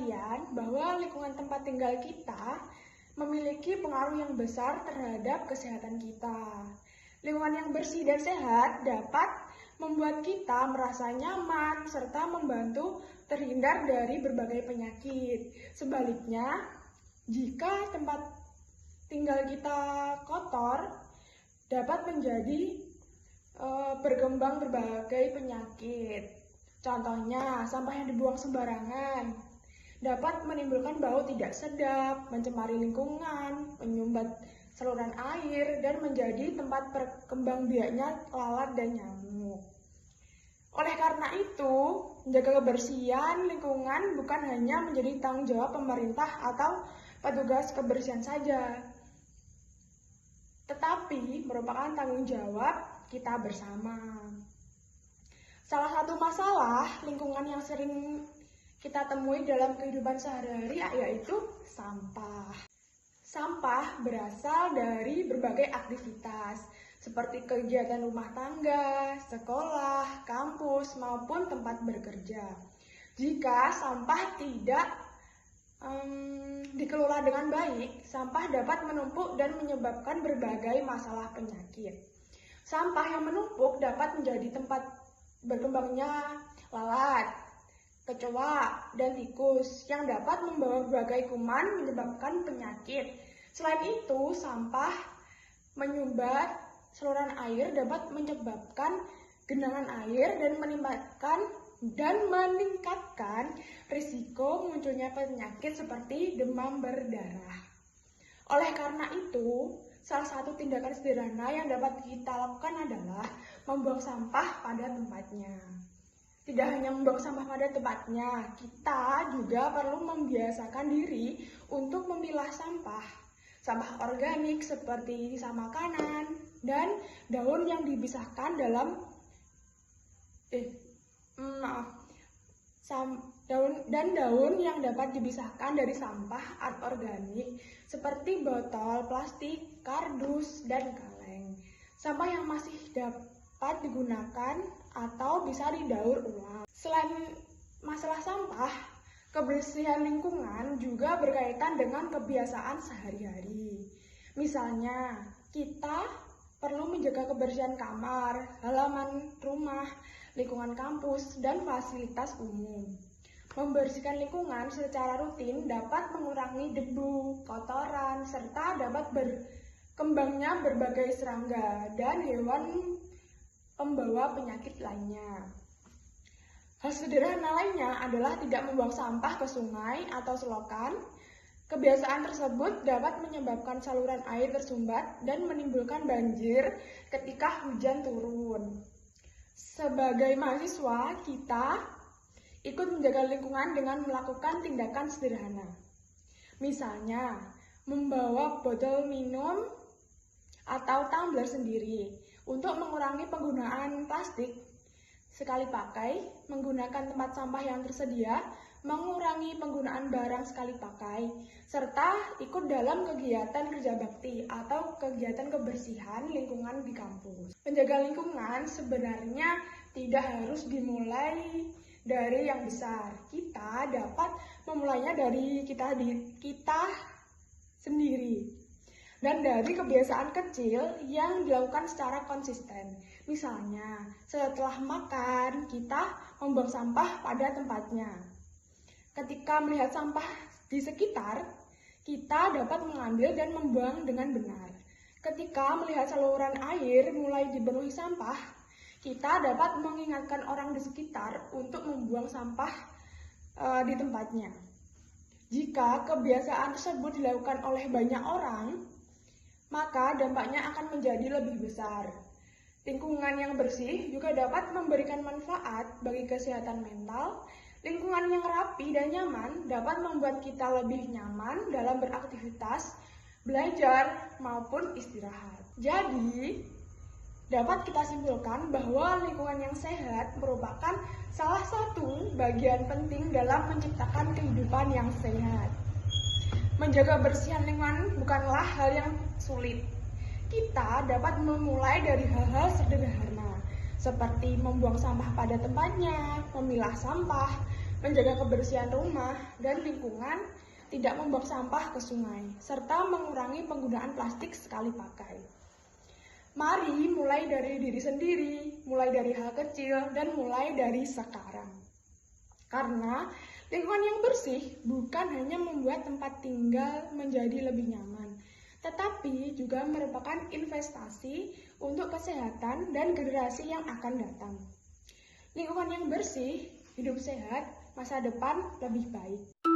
kalian bahwa lingkungan tempat tinggal kita memiliki pengaruh yang besar terhadap kesehatan kita. Lingkungan yang bersih dan sehat dapat membuat kita merasa nyaman serta membantu terhindar dari berbagai penyakit. Sebaliknya, jika tempat tinggal kita kotor, dapat menjadi berkembang berbagai penyakit. Contohnya, sampah yang dibuang sembarangan dapat menimbulkan bau tidak sedap, mencemari lingkungan, menyumbat saluran air, dan menjadi tempat berkembangbiaknya lalat dan nyamuk. Oleh karena itu, menjaga kebersihan lingkungan bukan hanya menjadi tanggung jawab pemerintah atau petugas kebersihan saja, tetapi merupakan tanggung jawab kita bersama. Salah satu masalah lingkungan yang sering kita temui dalam kehidupan sehari-hari yaitu sampah. Sampah berasal dari berbagai aktivitas seperti kegiatan rumah tangga, sekolah, kampus, maupun tempat bekerja. Jika sampah tidak dikelola dengan baik, sampah dapat menumpuk dan menyebabkan berbagai masalah penyakit. Sampah yang menumpuk dapat menjadi tempat berkembangnya lalat, kecoa, dan tikus yang dapat membawa berbagai kuman menyebabkan penyakit. Selain itu, sampah menyumbat saluran air dapat menyebabkan genangan air dan meningkatkan risiko munculnya penyakit seperti demam berdarah. Oleh karena itu, salah satu tindakan sederhana yang dapat kita lakukan adalah membuang sampah pada tempatnya. Tidak hanya membuang sampah pada tempatnya, kita juga perlu membiasakan diri untuk memilah sampah. Sampah organik seperti sisa makanan dan daun yang dipisahkan daun yang dapat dipisahkan dari sampah anorganik seperti botol plastik, kardus, dan kaleng. Sampah yang masih dapat digunakan atau bisa didaur ulang. Selain masalah sampah, kebersihan lingkungan juga berkaitan dengan kebiasaan sehari-hari. Misalnya, kita perlu menjaga kebersihan kamar, halaman rumah, lingkungan kampus, dan fasilitas umum. Membersihkan lingkungan secara rutin dapat mengurangi debu, kotoran, serta dapat berkembangnya berbagai serangga dan hewan pembawa penyakit lainnya. Hal sederhana lainnya adalah tidak membuang sampah ke sungai atau selokan. Kebiasaan tersebut dapat menyebabkan saluran air tersumbat dan menimbulkan banjir ketika hujan turun. Sebagai mahasiswa, kita ikut menjaga lingkungan dengan melakukan tindakan sederhana. Misalnya, membawa botol minum atau tumbler sendiri untuk mengurangi penggunaan plastik sekali pakai, menggunakan tempat sampah yang tersedia, mengurangi penggunaan barang sekali pakai, serta ikut dalam kegiatan kerja bakti atau kegiatan kebersihan lingkungan di kampus. Menjaga lingkungan sebenarnya tidak harus dimulai dari yang besar. Kita dapat memulainya dari kita sendiri dan dari kebiasaan kecil yang dilakukan secara konsisten. Misalnya, setelah makan, kita membuang sampah pada tempatnya. Ketika melihat sampah di sekitar, kita dapat mengambil dan membuang dengan benar. Ketika melihat saluran air mulai dipenuhi sampah, kita dapat mengingatkan orang di sekitar untuk membuang sampah di tempatnya. Jika kebiasaan tersebut dilakukan oleh banyak orang, maka dampaknya akan menjadi lebih besar. Lingkungan yang bersih juga dapat memberikan manfaat bagi kesehatan mental. Lingkungan yang rapi dan nyaman dapat membuat kita lebih nyaman dalam beraktivitas, belajar, maupun istirahat. Jadi, dapat kita simpulkan bahwa lingkungan yang sehat merupakan salah satu bagian penting dalam menciptakan kehidupan yang sehat. Menjaga kebersihan lingkungan bukanlah hal yang sulit. Kita dapat memulai dari hal-hal sederhana, seperti membuang sampah pada tempatnya, memilah sampah, menjaga kebersihan rumah dan lingkungan, tidak membuang sampah ke sungai, serta mengurangi penggunaan plastik sekali pakai. Mari mulai dari diri sendiri, mulai dari hal kecil, dan mulai dari sekarang. Karena lingkungan yang bersih bukan hanya membuat tempat tinggal menjadi lebih nyaman, tetapi juga merupakan investasi untuk kesehatan dan generasi yang akan datang. Lingkungan yang bersih, hidup sehat, masa depan lebih baik.